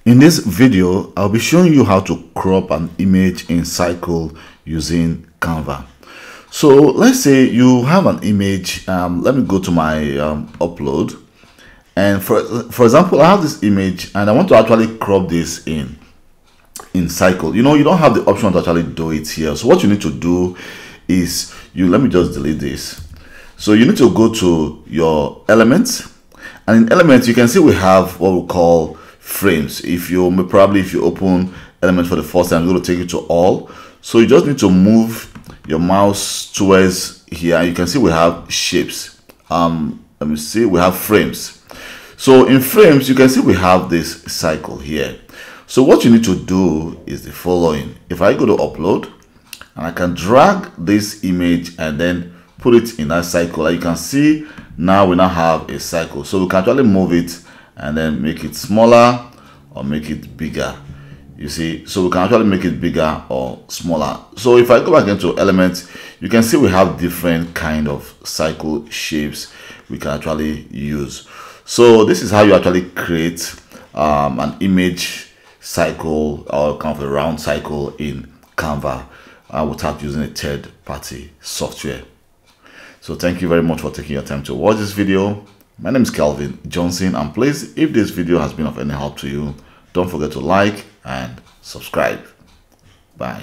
In this video, I'll be showing you how to crop an image in Cycle using Canva. So let's say you have an image. Let me go to my upload. And for example, I have this image and I want to actually crop this in Cycle. You don't have the option to actually do it here. So what you need to do is let me just delete this. So you need to go to your elements, and in elements you can see we have what we call frames. If you open element for the first time, it's going to take you to all. So you just need to move your mouse towards here. You can see we have shapes. Let me see, we have frames. So in frames you can see we have this cycle here. So what you need to do is the following. If I go to upload and I can drag this image and then put it in that cycle, like you can see now we now have a cycle. So we can actually move it and then make it smaller or make it bigger. You see, so we can actually make it bigger or smaller. So if I go back into elements, you can see we have different kind of cycle shapes we can actually use. So this is how you actually create an image cycle or kind of a round cycle in Canva without using a third-party software. So thank you very much for taking your time to watch this video. My name is Calvin Johnson, and please, if this video has been of any help to you, don't forget to like and subscribe. Bye.